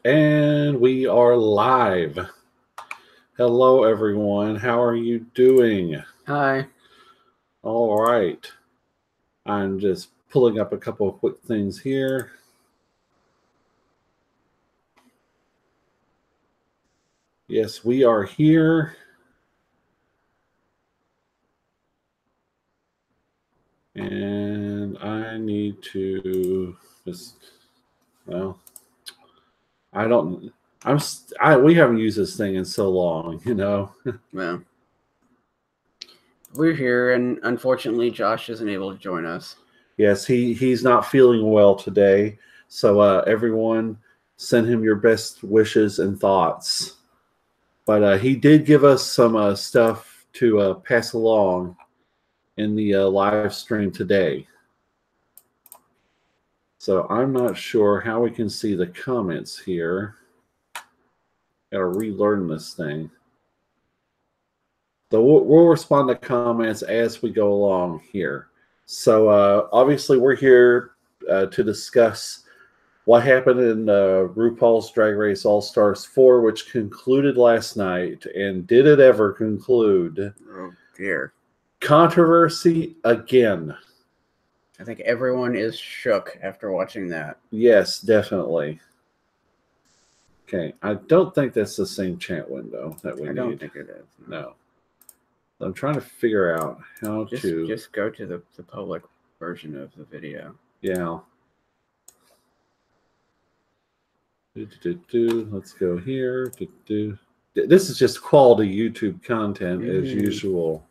And we are live. Hello, everyone. How are you doing? Hi. All right. I'm just pulling up a couple of quick things here. Yes, we are here. And I need to just, well, I don't, we haven't used this thing in so long, Well, we're here, and unfortunately, Josh isn't able to join us. Yes, he's not feeling well today. So everyone, send him your best wishes and thoughts. But he did give us some stuff to pass along in the live stream today. So I'm not sure how we can see the comments here. Got to relearn this thing. So we'll respond to comments as we go along here. So obviously we're here to discuss what happened in RuPaul's Drag Race All-Stars 4, which concluded last night. And did it ever conclude? Oh, dear. Controversy again. I think everyone is shook after watching that. Yes, definitely. Okay, I don't think that's the same chat window that we need. I don't think it is. No. I'm trying to figure out how to... Just go to the public version of the video. Yeah. Let's go here. This is just quality YouTube content as usual,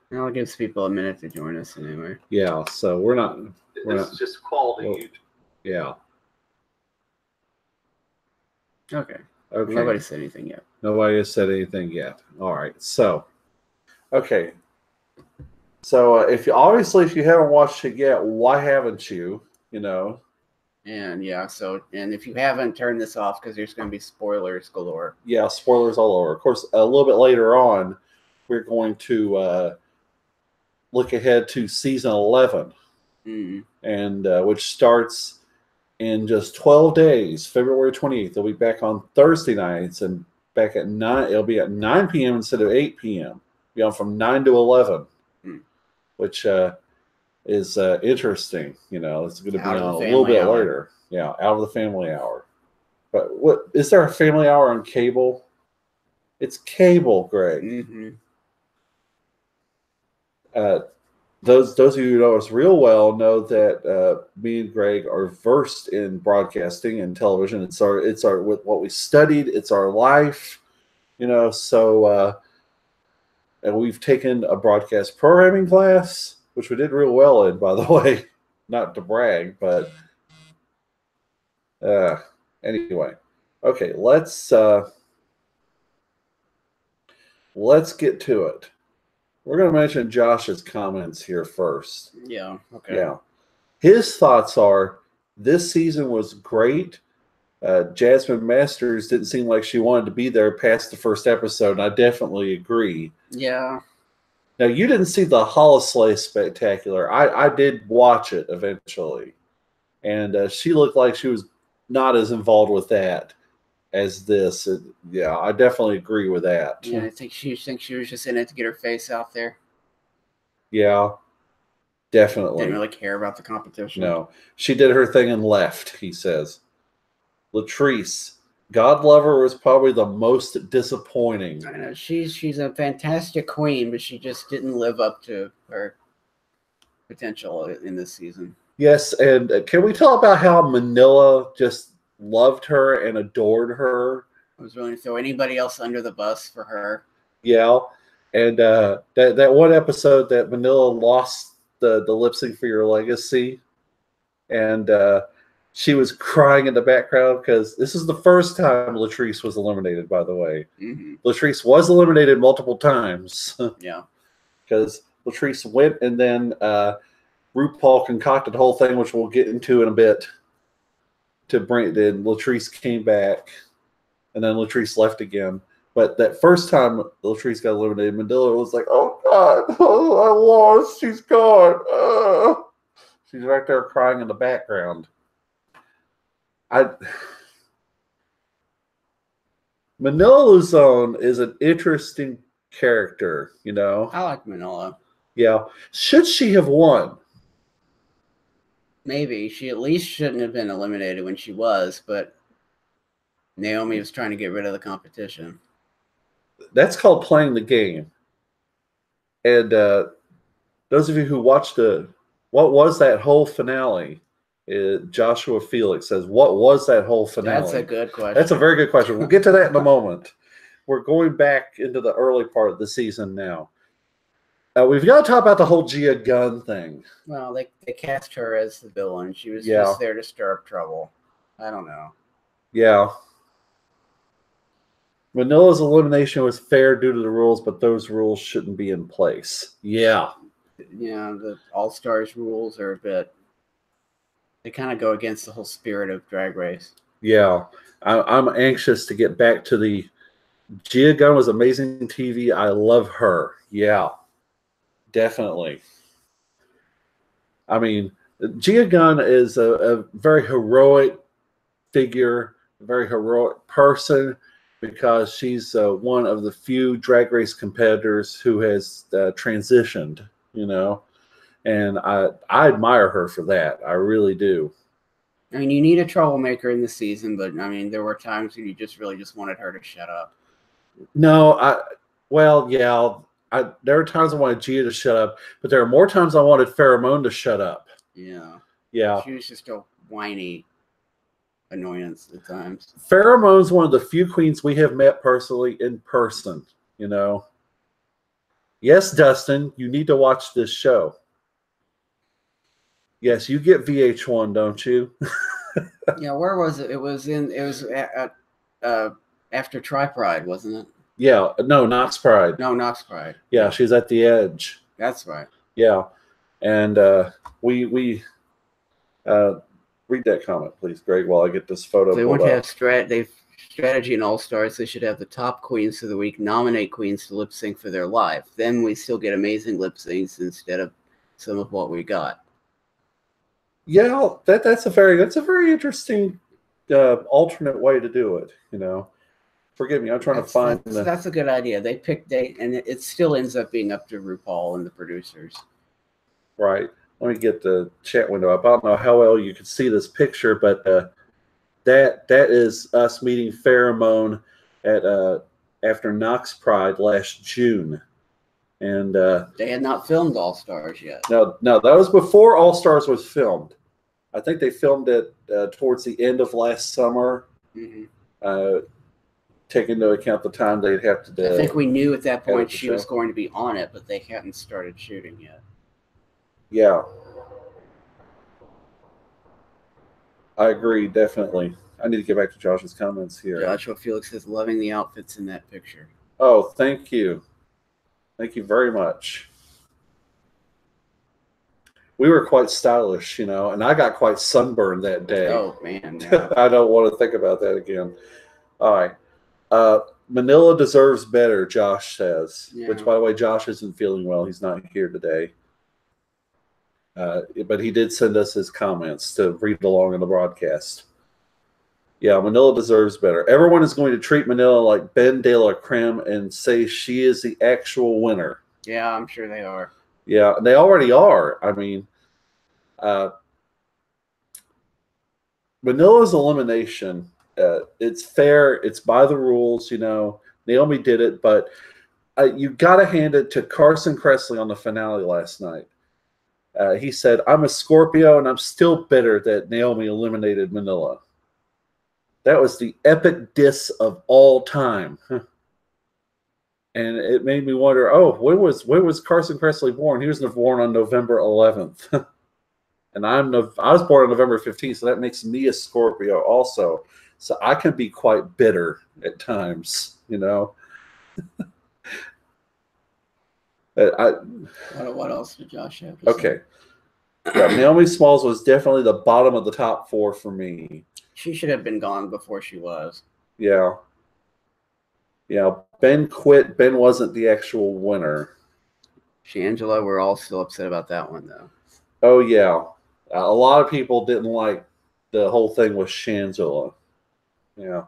I'll give people a minute to join us anyway. Yeah, so we're not. This is just quality YouTube. Yeah. Okay. Nobody said anything yet. Nobody has said anything yet. All right. So, okay. So if you haven't watched it yet, why haven't you? And and if you haven't, turn this off because there's going to be spoilers galore. Yeah, spoilers all over. Of course, a little bit later on, we're going to look ahead to season 11, and which starts in just 12 days, February 28th. They'll be back on Thursday nights and back at 9. It'll be at 9 p.m. instead of 8 p.m. Be on from 9 to 11, which is interesting. It's going to be on a little bit later. Yeah, out of the family hour. But what is there a family hour on cable? It's cable, Greg. Those of you who know us real well know that me and Greg are versed in broadcasting and television. It's our what we studied. It's our life, So, and we've taken a broadcast programming class, which we did real well in, by the way. Not to brag, but anyway. Okay, let's get to it. We're going to mention Josh's comments here first. Yeah, okay. Yeah. His thoughts are, this season was great. Jasmine Masters didn't seem like she wanted to be there past the first episode, and I definitely agree. Yeah. Now, you didn't see the Holoslay Spectacular. I did watch it eventually, and she looked like she was not as involved with that as this. Yeah, I definitely agree with that. Yeah, I think she was just in it to get her face out there. Yeah, definitely. Didn't really care about the competition. No, she did her thing and left, he says. Latrice, God love her, was probably the most disappointing. I know, she's a fantastic queen, but she just didn't live up to her potential in this season. Yes, and can we talk about how Manila just loved her and adored her? I was willing to throw anybody else under the bus for her. Yeah, and that one episode that Manila lost the lip sync for Your Legacy, and she was crying in the background because this is the first time Latrice was eliminated, by the way. Latrice was eliminated multiple times. Yeah. Because Latrice went, and then RuPaul concocted the whole thing, which we'll get into in a bit, to bring it in. Latrice came back, and then Latrice left again. But that first time Latrice got eliminated, Manila was like, oh, God, oh, I lost. She's gone. She's right there crying in the background. Manila Luzon is an interesting character, you know. I like Manila. Yeah. Should she have won? Maybe. She at least shouldn't have been eliminated when she was, but Naomi was trying to get rid of the competition. That's called playing the game. And those of you who watched what was that whole finale? Joshua Felix says, what was that whole finale? That's a good question. That's a very good question. We'll get to that in a moment. We're going back into the early part of the season now. We've got to talk about the whole Gia Gunn thing. Well, they cast her as the villain. She was just there to stir up trouble. I don't know. Yeah. Manila's elimination was fair due to the rules, but those rules shouldn't be in place. Yeah. Yeah, the All-Stars rules are a bit... They kind of go against the whole spirit of Drag Race. Yeah. I'm anxious to get back to the... Gia Gunn was amazing TV. I love her. Yeah. Definitely. I mean, Gia Gunn is a very heroic figure, a very heroic person, because she's one of the few Drag Race competitors who has transitioned, you know, and I admire her for that. I really do. I mean, you need a troublemaker in the season, but I mean, there were times when you just really just wanted her to shut up. No, there are times I wanted Gia to shut up, but there are more times I wanted Pheromone to shut up. Yeah. Yeah. She was just a whiny annoyance at times. Pheromone's one of the few queens we have met personally in person, you know. Yes, Dustin, you need to watch this show. Yes, you get VH1, don't you? Yeah, where was it? It was at after Tri-Pride, wasn't it? Yeah, no, Knox Pride. No, Knox Pride. Yeah, she's at the edge. That's right. Yeah, and we read that comment, please, Greg, while I get this photo. They want to have strategy in All Stars. They should have the top queens of the week nominate queens to lip sync for their live. Then we still get amazing lip syncs instead of some of what we got. Yeah, that's a very interesting alternate way to do it. You know, forgive me, I'm trying to find. That's a good idea. They picked and it still ends up being up to RuPaul and the producers. Right. Let me get the chat window up. I don't know how well you can see this picture, but that is us meeting Pheromone at after Knox Pride last June. And they had not filmed All Stars yet. No, that was before All Stars was filmed. I think they filmed it towards the end of last summer. Mm-hmm. Taking into account the time they'd have to. I think we knew at that point she was going to be on it, but they hadn't started shooting yet. Yeah, I agree, definitely. I need to get back to Josh's comments here. Joshua Felix says, loving the outfits in that picture. Oh, thank you. Thank you very much. We were quite stylish, you know, and I got quite sunburned that day. Oh, man. No. I don't want to think about that again. All right. Manila deserves better, Josh says, which, by the way, Josh isn't feeling well. He's not here today. But he did send us his comments to read along in the broadcast. Yeah, Manila deserves better. Everyone is going to treat Manila like Ben de la Creme and say she is the actual winner. Yeah, I'm sure they are. Yeah, they already are. I mean, Manila's elimination, it's fair. It's by the rules, you know. Naomi did it, but you got to hand it to Carson Kressley on the finale last night. He said, I'm a Scorpio, and I'm still bitter that Naomi eliminated Manila. That was the epic diss of all time. And it made me wonder, when was Carson Kressley born? He was born on November 11th. And I was born on November 15th, so that makes me a Scorpio also. So I can be quite bitter at times, you know. What else did Josh have to say? Yeah, Naomi Smalls was definitely the bottom of the top 4 for me. She should have been gone before she was. Yeah. Yeah, Ben quit. Ben wasn't the actual winner. Shangela, we're all still upset about that one, though. Oh, yeah. A lot of people didn't like the whole thing with Shangela. Yeah.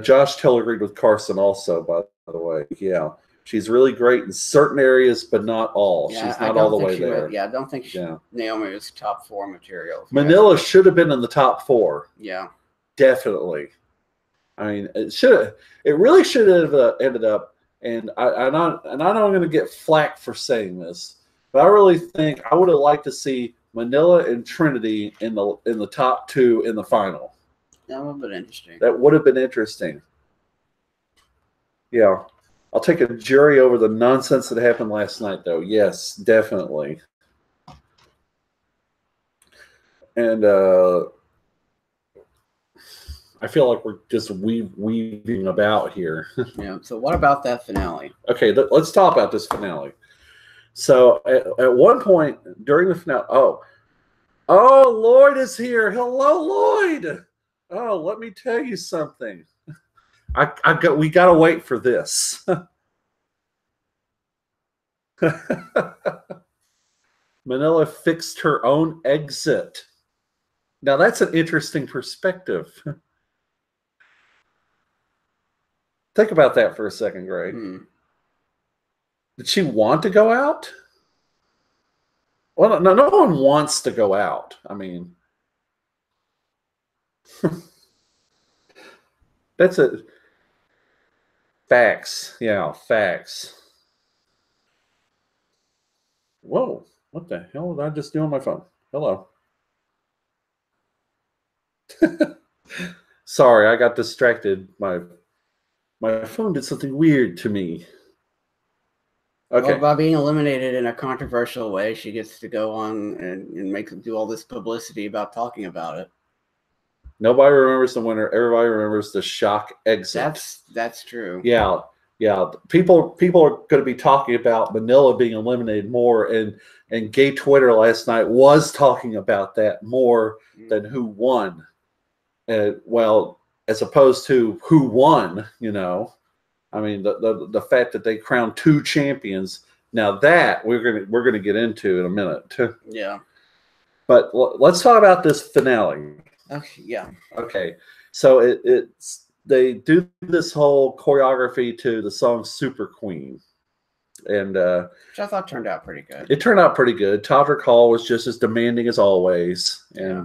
Josh Teller agreed with Carson also, by the way. Yeah. She's really great in certain areas, but not all. Yeah, she's not all the way there. I don't think Naomi was top 4 material. Manila should have been in the top 4. Yeah. Definitely. I mean, it really should have ended up, and I know I'm going to get flack for saying this, but I really think I would have liked to see Manila and Trinity in the top 2 in the final. That would have been interesting. That would have been interesting. Yeah. I'll take a jury over the nonsense that happened last night, though. Yes, definitely. And I feel like we're just weaving about here. Yeah. So what about that finale? Okay, let's talk about this finale. So at one point during the finale, oh, Lloyd is here. Hello, Lloyd. Oh, let me tell you something. We got to wait for this. Manila fixed her own exit. Now that's an interesting perspective. Think about that for a second, Greg. Did she want to go out? Well, no one wants to go out. I mean, that's it. Facts. Yeah, facts. Whoa, what the hell did I just do on my phone? Hello. Sorry, I got distracted. My phone did something weird to me. Okay. Well, by being eliminated in a controversial way, she gets to go on and do all this publicity about talking about it. Nobody remembers the winner. Everybody remembers the shock exit. That's true. Yeah. People are going to be talking about Manila being eliminated more, and gay Twitter last night was talking about that more than who won. Well, as opposed to who won, I mean the fact that they crowned 2 champions. Now that we're gonna get into in a minute. Yeah. But let's talk about this finale. Okay. Yeah. Okay. So they do this whole choreography to the song Super Queen. And which I thought turned out pretty good. It turned out pretty good. Todrick Hall was just as demanding as always. And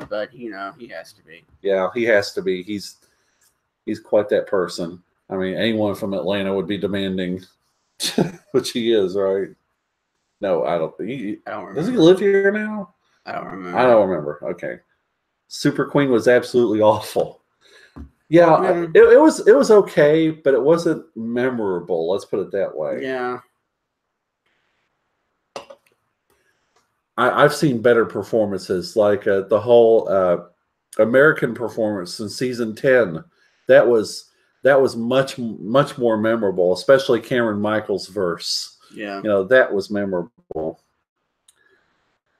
but he has to be. Yeah, he has to be. He's quite that person. I mean, anyone from Atlanta would be demanding, which he is, right? No, I don't. I don't remember. Does he live here now? I don't remember. I don't remember. Okay. Super Queen was absolutely awful. Yeah, it was okay, but it wasn't memorable. Let's put it that way. Yeah. I've seen better performances, like the whole American performance in season 10. That was much more memorable, especially Cameron Michaels' verse. Yeah. That was memorable.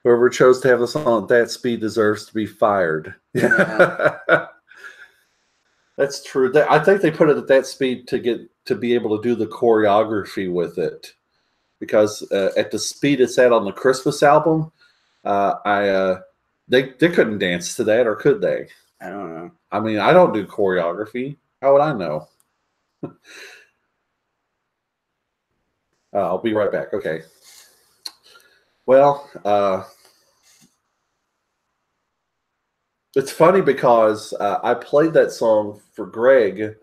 Whoever chose to have the song at that speed deserves to be fired. Yeah. That's true. I think they put it at that speed to be able to do the choreography with it, because at the speed it's at on the Christmas album, they couldn't dance to that, or could they? I don't know. I mean, I don't do choreography. How would I know? I'll be right back. Okay. Well, it's funny because I played that song for Greg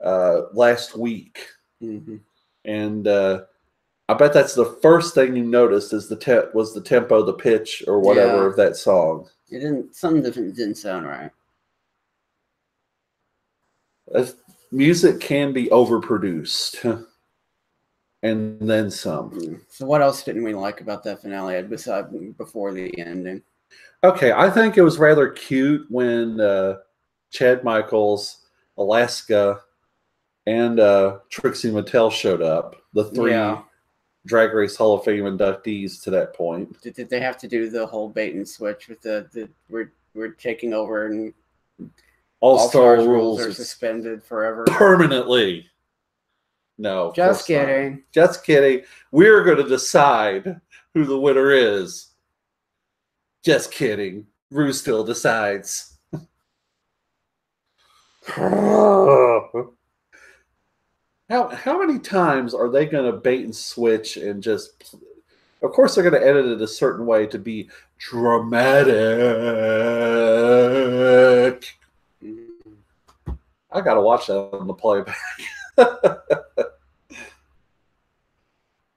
last week, and I bet that's the first thing you noticed is was the tempo, the pitch, or whatever of that song. Something didn't sound right. Music can be overproduced, and then some. So what else didn't we like about that finale before the ending? Okay, I think it was rather cute when Chad Michaels, Alaska, and Trixie Mattel showed up. The 3 Drag Race Hall of Fame inductees to that point. Did they have to do the whole bait and switch with we're taking over and All-Star rules are suspended forever? Permanently. No. Just kidding. Not. Just kidding. We're going to decide who the winner is. Just kidding. Rue still decides. How many times are they going to bait and switch and just... Of course, they're going to edit it a certain way to be dramatic. I got to watch that on the playback.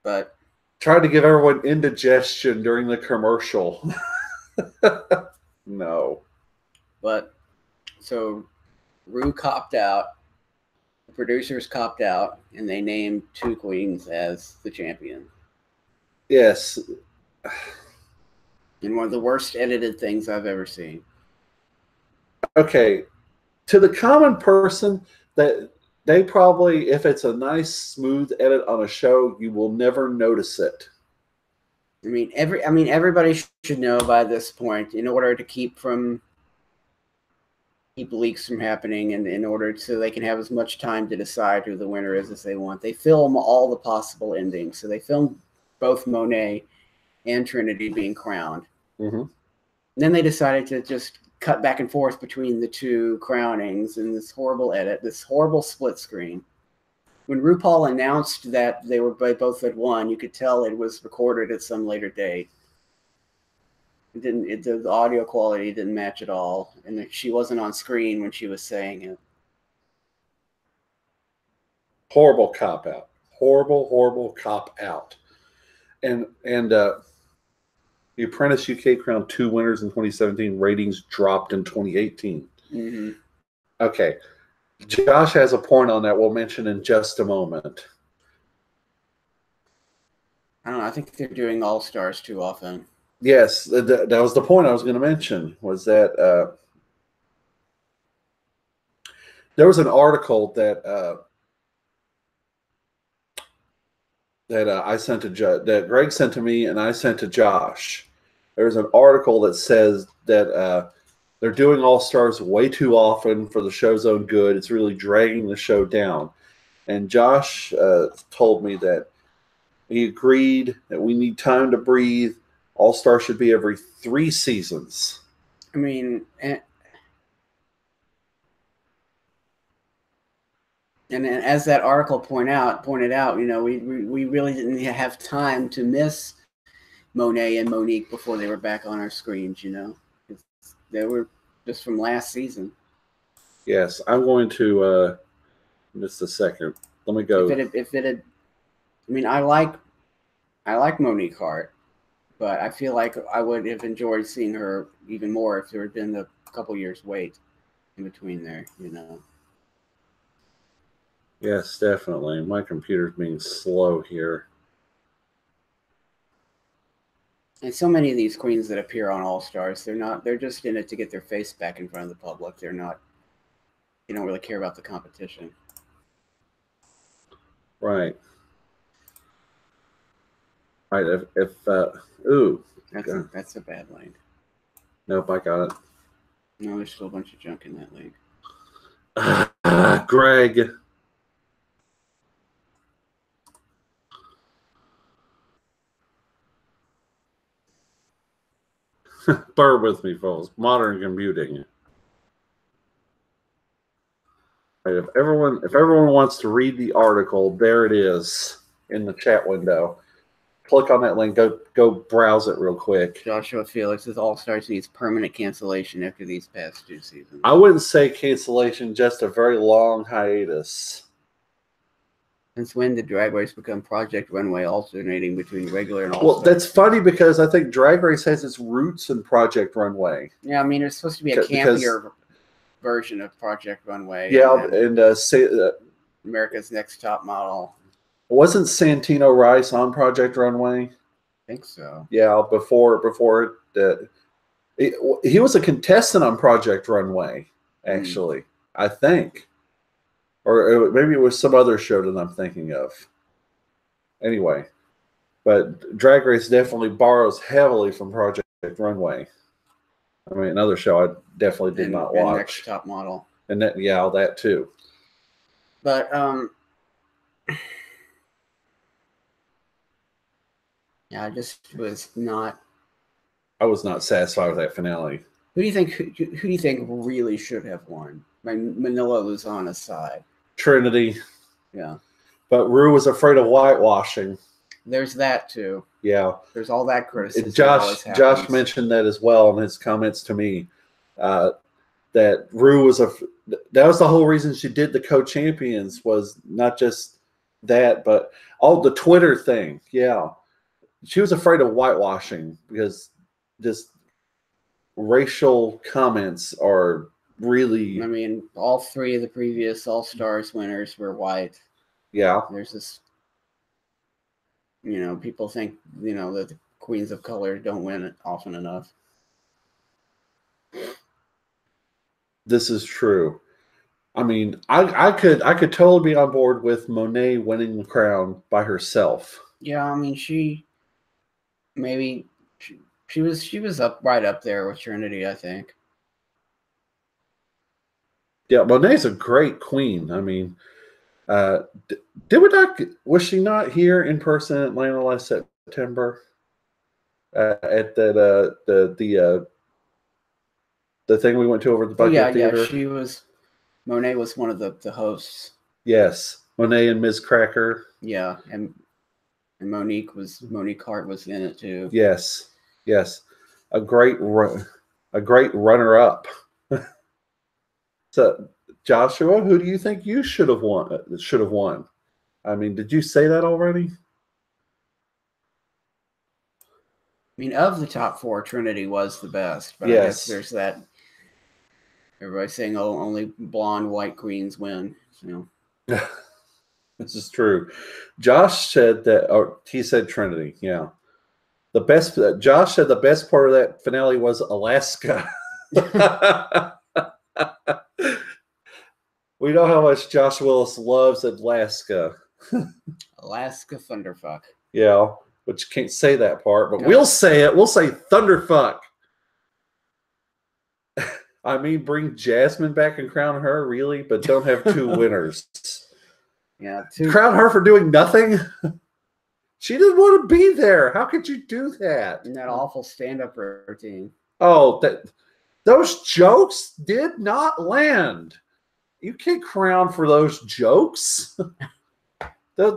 But trying to give everyone indigestion during the commercial. No. But so Rue copped out, the producers copped out, and they named two queens as the champion. Yes. And one of the worst edited things I've ever seen. Okay. To the common person, that they probably, if it's a nice, smooth edit on a show, you will never notice it. I mean, everybody should know by this point, in order to keep leaks from happening, and in order so they can have as much time to decide who the winner is as they want. They film all the possible endings. So they filmed both Monet and Trinity being crowned. Mm-hmm. And then they decided to just cut back and forth between the two crownings in this horrible edit, this horrible split screen. When RuPaul announced that they both had won, you could tell it was recorded at some later date. The audio quality didn't match at all, and she wasn't on screen when she was saying it. Horrible cop out. Horrible cop out. And The Apprentice UK crowned 2 winners in 2017. Ratings dropped in 2018. Mm-hmm. Okay. Josh has a point on that we'll mention in just a moment. I don't know. I think they're doing All Stars too often. Yes, that was the point I was going to mention, was that there was an article that I sent to that Greg sent to me and I sent to Josh. There's an article that says that they're doing All Stars way too often for the show's own good. It's really dragging the show down. And Josh told me that he agreed that we need time to breathe. All Star should be every 3 seasons. I mean, and as that article pointed out, you know, we really didn't have time to miss Monet and Monique before they were back on our screens. You know, they were just from last season. Yes, I'm going to just a second. Let me go. If it had, I mean, I like Monique Hart. But I feel like I would have enjoyed seeing her even more if there had been a couple years wait in between there, you know. Yes, definitely. My computer's being slow here. And so many of these queens that appear on All Stars, they're just in it to get their face back in front of the public. They don't really care about the competition. Right. Right. Ooh. That's a bad link. Nope, I got it. No, there's still a bunch of junk in that link. Greg. Bear with me, folks. Modern computing. Right, if everyone wants to read the article, there it is in the chat window. Click on that link. Go browse it real quick. Joshua Felix says All Stars needs permanent cancellation after these past 2 seasons. I wouldn't say cancellation, just a very long hiatus. Since when did Drag Race become Project Runway, alternating between regular and All Stars? Well, that's funny because I think Drag Race has its roots in Project Runway. Yeah, I mean, it's supposed to be a campier version of Project Runway. Yeah, and America's Next Top Model. Wasn't Santino Rice on Project Runway? I think so. Yeah, before he was a contestant on Project Runway, actually. I think. Or maybe it was some other show that I'm thinking of. Anyway, but Drag Race definitely borrows heavily from Project Runway. I mean, another show I definitely did not watch. Next Top Model. And that too. But yeah, I just was not I was not satisfied with that finale. Who do you think? Who do you think really should have won? Manila Luzon aside. Trinity. Yeah. But Rue was afraid of whitewashing. There's that too. Yeah. There's all that criticism. Josh mentioned that as well in his comments to me. That Rue was that was the whole reason she did the co-champions, was not just that, but all the Twitter thing. Yeah. She was afraid of whitewashing because this racial comments are really. I mean, all three of the previous All-Stars winners were white. Yeah. There's this, people think, that the queens of color don't win it often enough. This is true. I mean, I could totally be on board with Monet winning the crown by herself. Yeah, I mean, she was right up there with Trinity, I think. Yeah, Monet's a great queen. I mean, was she not here in person in Atlanta last September? At that the thing we went to over at the Bucket Theater? Yeah, Monet was one of the hosts. Yes, Monet and Ms. Cracker. Yeah, and Monique Hart was in it too. Yes, a great runner-up. So, Joshua, who do you think you should have won? I mean, did you say that already? I mean, of the top four, Trinity was the best. But yes. I guess there's that. Everybody's saying, "Oh, only blonde white queens win." This is true. Josh said that, or he said Trinity. Yeah, Josh said the best part of that finale was Alaska. We know how much Josh Willis loves Alaska. Alaska Thunderfuck. Yeah, but you can't say that part, but we'll say it. We'll say Thunderfuck. I mean, bring Jasmine back and crown her, really, but don't have two winners. Yeah, crown her for doing nothing. She didn't want to be there. How could you do that? In that awful stand-up routine. Oh, those jokes did not land. You can't crown for those jokes. I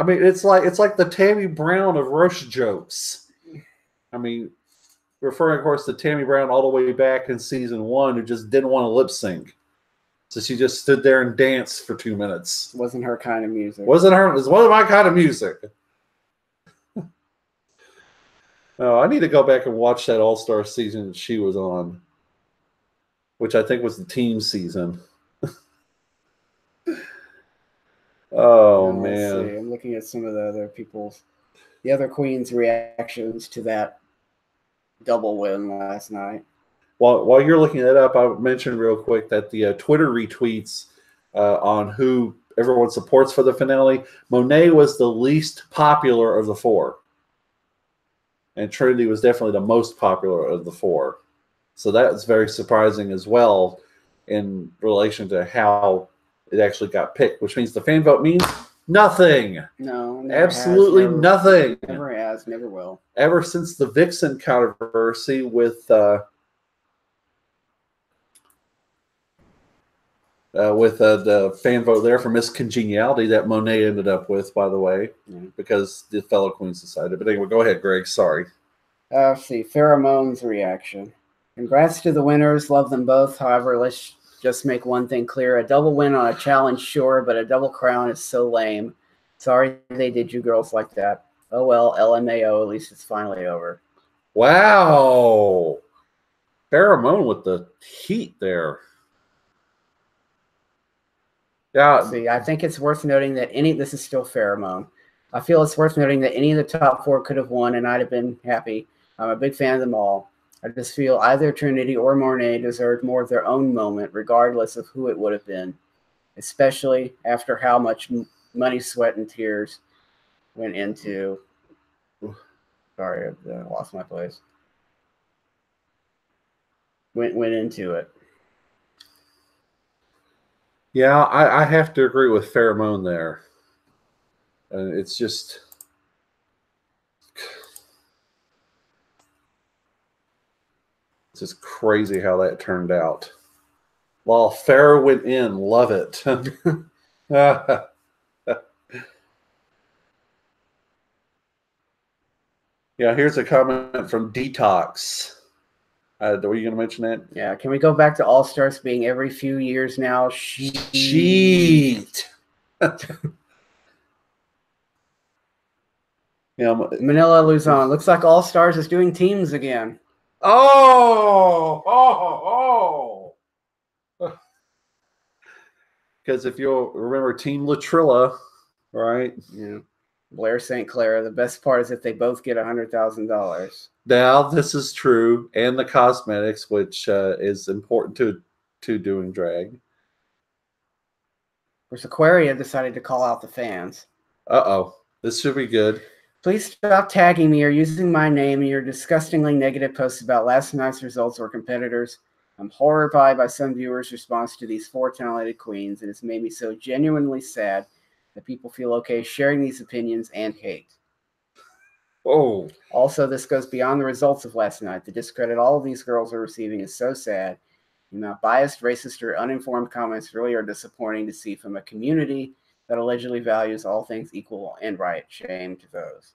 mean, it's like the Tammy Brown of roast jokes. I mean, referring, of course, to Tammy Brown all the way back in season 1, who just didn't want to lip sync. So she just stood there and danced for 2 minutes. Wasn't her kind of music. It was one of my kind of music. Oh, I need to go back and watch that All-Star season that she was on, which I think was the team season. Oh, man. See. I'm looking at some of the other queens' reactions to that double win last night. While you're looking that up, I mentioned real quick that the Twitter retweets on who everyone supports for the finale, Monet was the least popular of the four. And Trinity was definitely the most popular of the four. So that's very surprising as well in relation to how it actually got picked, which means the fan vote means nothing. No, absolutely nothing. Never has, never will. Ever since the Vixen controversy with the fan vote there for Miss Congeniality that Monet ended up with, by the way, because the fellow queens decided. But anyway, go ahead, Greg. Sorry. Let's see. Pheromone's reaction. Congrats to the winners. Love them both. However, let's just make one thing clear. A double win on a challenge, sure, but a double crown is so lame. Sorry they did you girls like that. Oh, well, LMAO. At least it's finally over. Wow. Pheromone with the heat there. Yeah. See, I think it's worth noting that this is still Pheromone. I feel it's worth noting that any of the top four could have won, and I'd have been happy. I'm a big fan of them all. I just feel either Trinity or Monet deserved more of their own moment, regardless of who it would have been, especially after how much money, sweat, and tears went into. Sorry, I lost my place. Went into it. Yeah, I have to agree with Pheromone there. It's just, It's just crazy how that turned out. While Farrah went in, love it. Yeah, here's a comment from Detox. Were you going to mention that? Yeah, can we go back to All Stars being every few years now? Sheet. Yeah, Manila Luzon. Looks like All Stars is doing teams again. Oh! Because if you'll remember Team Latrilla, right? Yeah. Blair St. Clair. The best part is if they both get $100,000. Now this is true, and the cosmetics, which is important to doing drag. Of course, Aquaria decided to call out the fans. Uh-oh. This should be good. Please stop tagging me or using my name in your disgustingly negative posts about last night's results or competitors. I'm horrified by some viewers' response to these 4 talented queens, and it's made me so genuinely sad that people feel okay sharing these opinions and hate. Oh. Also, this goes beyond the results of last night. The discredit all of these girls are receiving is so sad. The biased, racist, or uninformed comments really are disappointing to see from a community that allegedly values all things equal and right. Shame to those.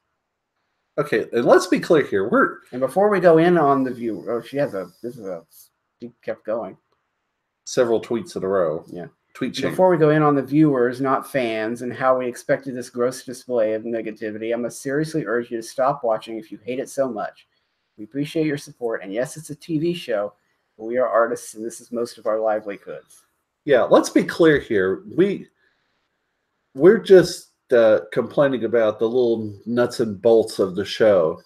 Okay, and let's be clear here. And before we go in on the view, she kept going. Several tweets in a row. Yeah. Tweet chain. Before we go in on the viewers, not fans, and how we expected this gross display of negativity, I must seriously urge you to stop watching if you hate it so much. We appreciate your support, and yes, it's a TV show, but we are artists, and this is most of our livelihoods. Yeah, let's be clear here. We're just complaining about the little nuts and bolts of the show.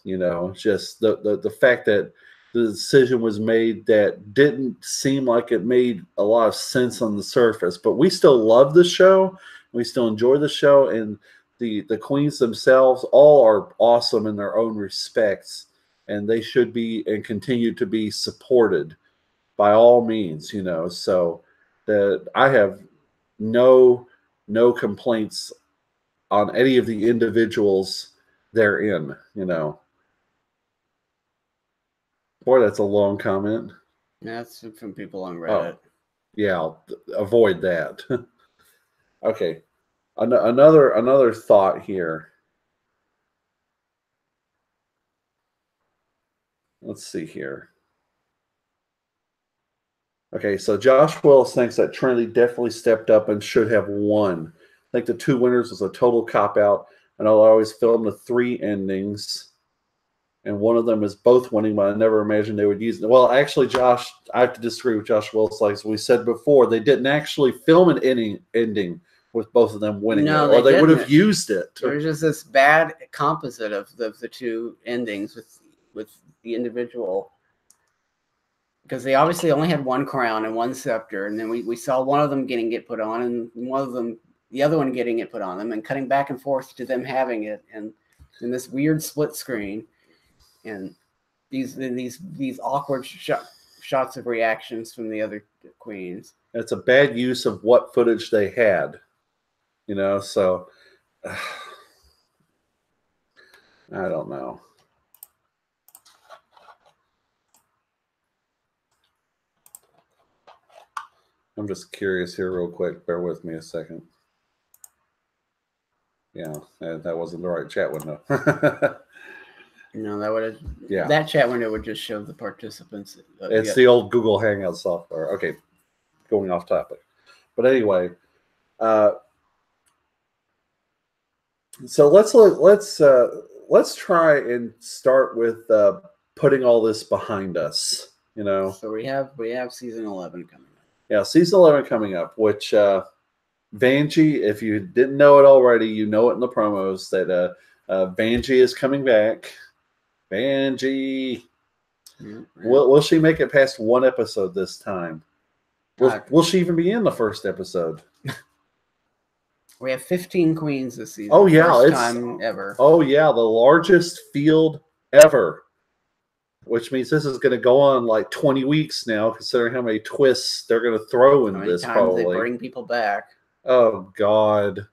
Just the fact that the decision was made that didn't seem like it made a lot of sense on the surface, but we still love the show. We still enjoy the show, and the queens themselves all are awesome in their own respects, and they should be and continue to be supported by all means. So that I have no complaints on any of the individuals therein. Boy, that's a long comment. That's from people on Reddit. Oh, yeah, avoid that. Okay, another thought here. Let's see here. Okay, so Josh Willis thinks that Trinity definitely stepped up and should have won. I think the 2 winners was a total cop-out, and I'll always film the 3 endings. And one of them is both winning, but I never imagined they would use it. Well, actually, Josh, I have to disagree with Josh Willis. Like we said before, they didn't actually film an ending with both of them winning, or they would have used it. There's just this bad composite of the 2 endings with the individual, because they obviously only had 1 crown and 1 scepter, and then we saw one of them getting it put on, and the other one getting it put on them, and cutting back and forth to them having it, and in this weird split screen. And these awkward shots of reactions from the other queens. It's a bad use of what footage they had, so I don't know. I'm just curious here real quick. Bear with me a second. Yeah, that wasn't the right chat window. No, that would have. Yeah. That chat window would just show the participants. It's the old Google Hangout software. Okay, going off topic, but anyway, so let's try and start with putting all this behind us. So we have season 11 coming up. Yeah, season 11 coming up, which Vanjie, if you didn't know it already, you know it in the promos that Vanjie is coming back. Vanjie. Will she make it past 1 episode this time? Will she even be in the first episode? We have 15 queens this season. Oh yeah, first time ever. Oh yeah, the largest field ever. Which means this is going to go on like 20 weeks now, considering how many twists they're going to throw in this. Probably they bring people back. Oh God.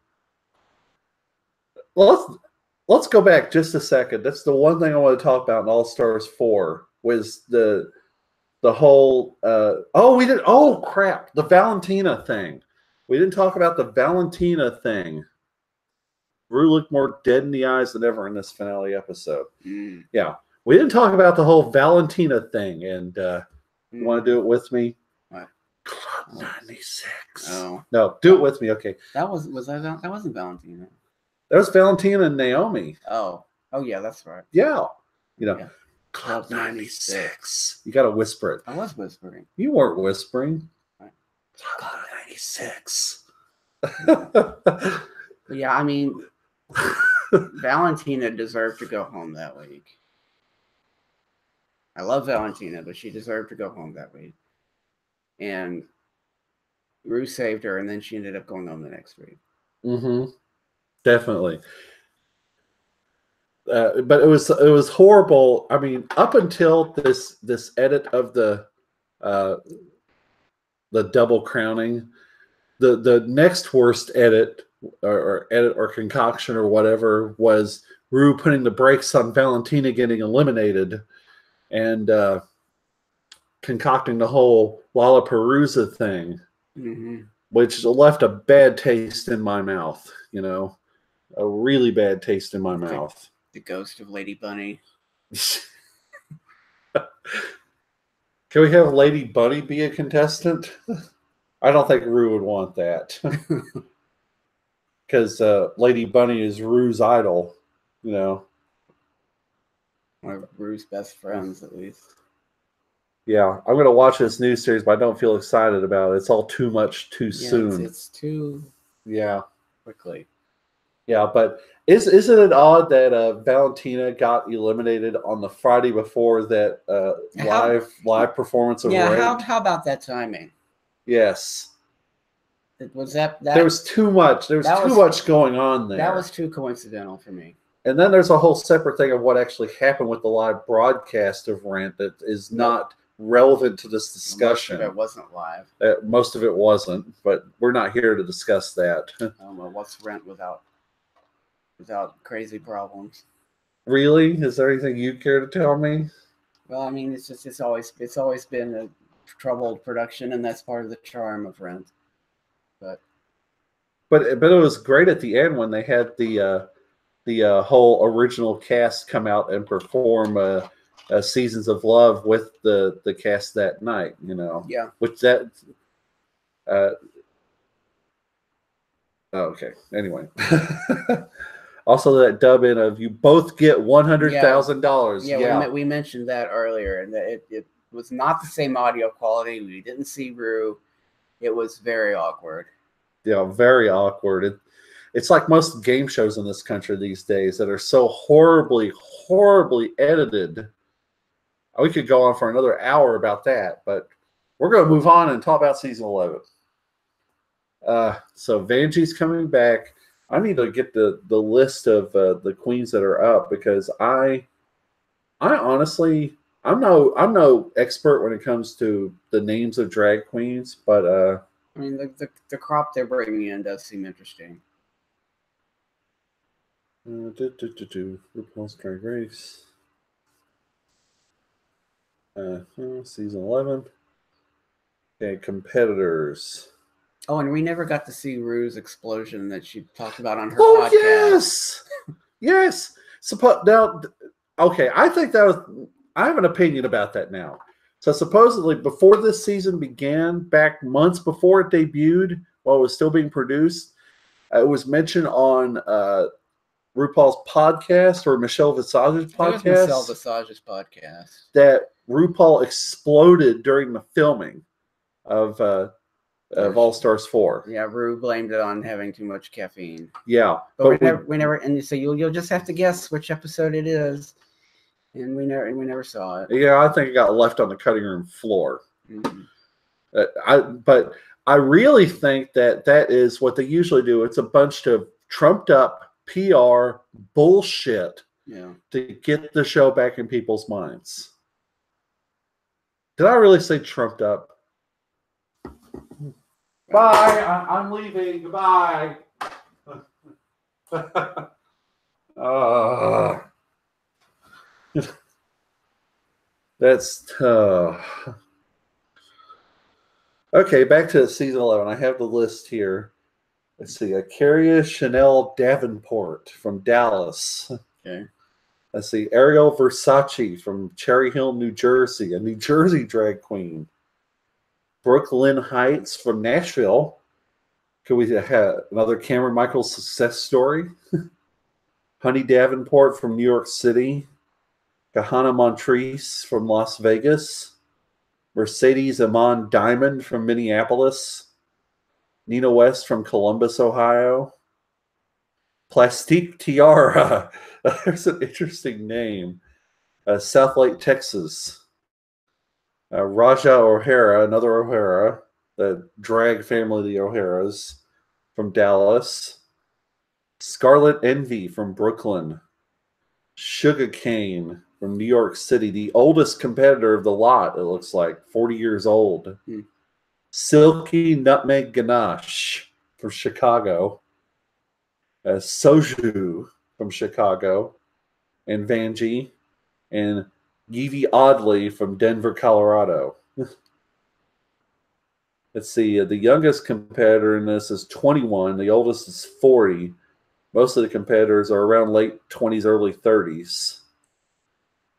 Well, let's go back just a second. That's the one thing I want to talk about in All Stars 4 was the the whole oh crap, the Valentina thing. We didn't talk about the Valentina thing. Rue looked more dead in the eyes than ever in this finale episode. Yeah, we didn't talk about the whole Valentina thing, and you want to do it with me? What? Club 96. Oh no, do it with me. Okay, that wasn't Valentina. That was Valentina and Naomi. Oh yeah, that's right. Yeah, Yeah. Club 96. You got to whisper it. I was whispering. You weren't whispering. Right. Club 96. Yeah, I mean, Valentina deserved to go home that week. I love Valentina, but she deserved to go home that week. And Rue saved her, and then she ended up going home the next week. Mm-hmm. Definitely. But it was horrible. I mean, up until this edit of the double crowning, the next worst edit or concoction or whatever was Rue putting the brakes on Valentina getting eliminated and concocting the whole Lollapalooza thing, which left a bad taste in my mouth. A really bad taste in my mouth. The ghost of Lady Bunny. Can we have Lady Bunny be a contestant? I don't think Rue would want that. Because Lady Bunny is Rue's idol, One of Rue's best friends, at least. Yeah, I'm going to watch this new series, but I don't feel excited about it. It's all too much too soon. It's too quickly. Yeah, but isn't it odd that Valentina got eliminated on the Friday before that live performance of Ranked? Yeah, how about that timing? Yes. Was that there was too much. There was too much going on there. That was too coincidental for me. And then there's a whole separate thing of what actually happened with the live broadcast of Rent that is not relevant to this discussion. Most of it wasn't live. Most of it wasn't, but we're not here to discuss that. I don't know what's Rent without crazy problems. Really? Is there anything you care to tell me? Well, I mean, it's always been a troubled production, and that's part of the charm of Rent. But it was great at the end when they had the whole original cast come out and perform Seasons of Love with the cast that night. Yeah. Which that. Okay. Anyway. Also, that dub in of you both get $100,000. Yeah, we mentioned that earlier, and that it was not the same audio quality. We didn't see Rue. It was very awkward. Yeah, very awkward. It's like most game shows in this country these days that are so horribly, horribly edited. We could go on for another hour about that, but we're going to move on and talk about season 11. So Vanjie's coming back. I need to get the list of the queens that are up because I honestly I'm no expert when it comes to the names of drag queens, but I mean the crop they're bringing in does seem interesting. RuPaul's Drag Race, season 11. Okay, competitors. Oh, and we never got to see Rue's explosion that she talked about on her podcast. Yes, yes. Now, okay, I think that was. I have an opinion about that now. So supposedly, before this season began, back months before it debuted, while it was still being produced, it was mentioned on RuPaul's podcast or Michelle Visage's podcast. Michelle Visage's podcast. That RuPaul exploded during the filming of All Stars 4. Yeah, Rue blamed it on having too much caffeine. Yeah, but we never, and so you'll just have to guess which episode it is, and we never saw it. Yeah, I think it got left on the cutting room floor. Mm-hmm. But I really think that is what they usually do. It's a bunch of trumped up PR bullshit to get the show back in people's minds. Did I really say trumped up? Bye. I'm leaving. Goodbye. That's Okay, back to season 11. I have the list here. Let's see. Carrie Chanel Davenport from Dallas. Okay. Let's see. Ariel Versace from Cherry Hill, New Jersey, a New Jersey drag queen. Brooklyn Heights from Nashville. Could we have another Cameron Michaels success story? Honey Davenport from New York City. Kahana Montrese from Las Vegas. Mercedes Amon Diamond from Minneapolis. Nina West from Columbus, Ohio. Plastique Tiara. There's an interesting name. South Lake, Texas. Raja O'Hara, another O'Hara, the drag family of the O'Haras from Dallas. Scarlet Envy from Brooklyn. Sugarcane from New York City, the oldest competitor of the lot, it looks like, 40 years old. Silky Nutmeg Ganache from Chicago. Soju from Chicago. And Vanjie. And Yvie Oddly from Denver, Colorado. Let's see. The youngest competitor in this is 21. The oldest is 40. Most of the competitors are around late 20s, early 30s.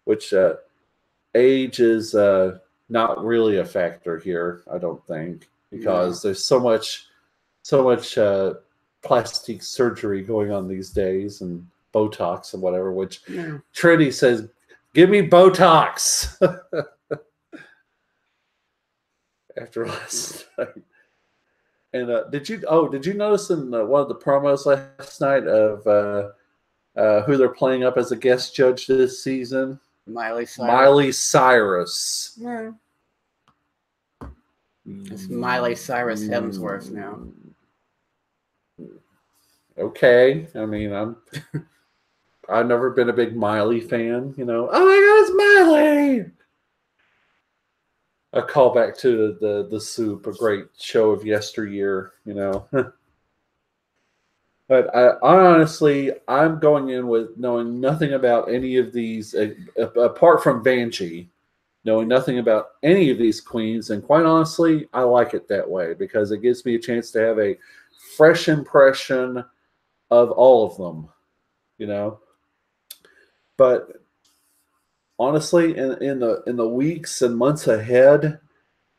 Which age is not really a factor here, I don't think, because there's so much plastic surgery going on these days and Botox and whatever. Which Trinity says, "Give me Botox." After last night. And did you notice in one of the promos last night of who they're playing up as a guest judge this season? Miley Cyrus. Yeah. It's Miley Cyrus Hemsworth now. Okay. I mean, I've never been a big Miley fan, you know. Oh my God, it's Miley! A callback to the Soup, a great show of yesteryear, you know. But I'm going in with knowing nothing about any of these, apart from Vanjie, knowing nothing about any of these queens. And quite honestly, I like it that way because it gives me a chance to have a fresh impression of all of them, you know. But honestly, in the weeks and months ahead,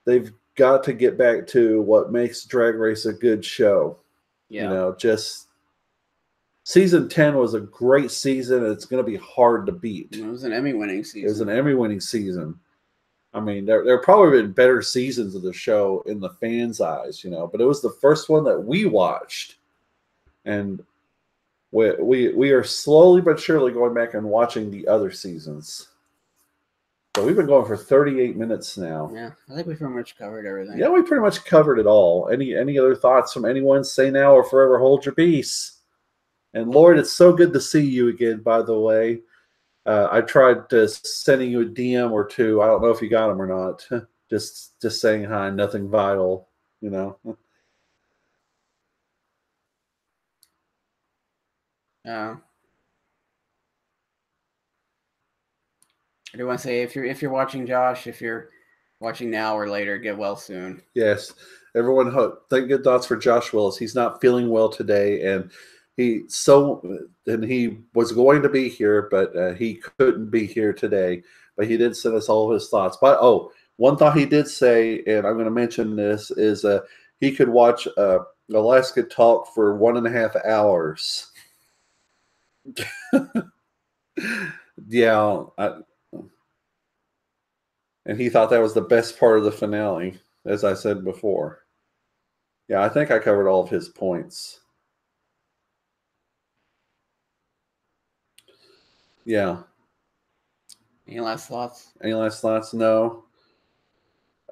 they've got to get back to what makes Drag Race a good show. Yeah. You know, just season 10 was a great season. It's going to be hard to beat. It was an Emmy-winning season. It was an Emmy-winning season. I mean, there probably been better seasons of the show in the fans' eyes, you know, but it was the first one that we watched. And we are slowly but surely going back and watching the other seasons. So we've been going for 38 minutes now. Yeah, I think we pretty much covered everything. Yeah, we pretty much covered it all. Any other thoughts from anyone? Say now or forever hold your peace. And Lord, it's so good to see you again, by the way. I tried sending you a DM or two. I don't know if you got them or not. just saying hi, nothing vital, you know. I do want to say if you're watching Josh, if you're watching now or later, get well soon. Yes, everyone, think good thoughts for Josh Willis. He's not feeling well today, and he was going to be here, but he couldn't be here today. But he did send us all of his thoughts. But one thought he did say, and I'm going to mention this, is he could watch Alaska talk for 1.5 hours. Yeah, and he thought that was the best part of the finale, as I said before. Yeah, I think I covered all of his points. Yeah. Any last thoughts? Any last thoughts? No.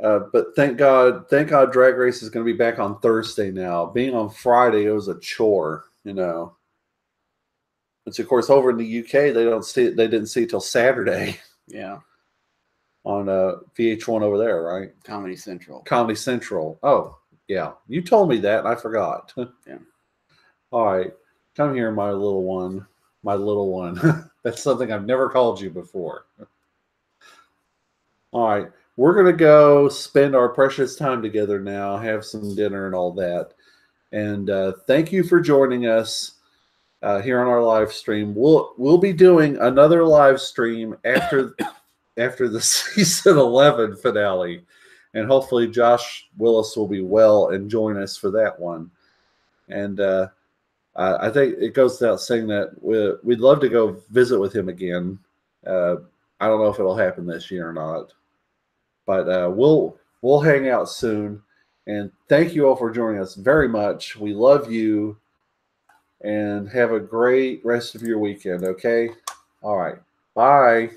But thank God Drag Race is going to be back on Thursday now. Being on Friday, it was a chore, you know. Which, of course, over in the UK, they didn't see it till Saturday. Yeah. On VH1 over there, right? Comedy Central. Comedy Central. Oh, yeah. You told me that, and I forgot. Yeah. All right. Come here, my little one. My little one. That's something I've never called you before. All right. we're going to go spend our precious time together now, have some dinner and all that. And thank you for joining us here on our live stream. We'll be doing another live stream after the season 11 finale, and hopefully Josh Willis will be well and join us for that one. And I think it goes without saying that we'd love to go visit with him again. I don't know if it'll happen this year or not, but we'll hang out soon. And thank you all for joining us very much. We love you, and have a great rest of your weekend. Okay. All right. Bye.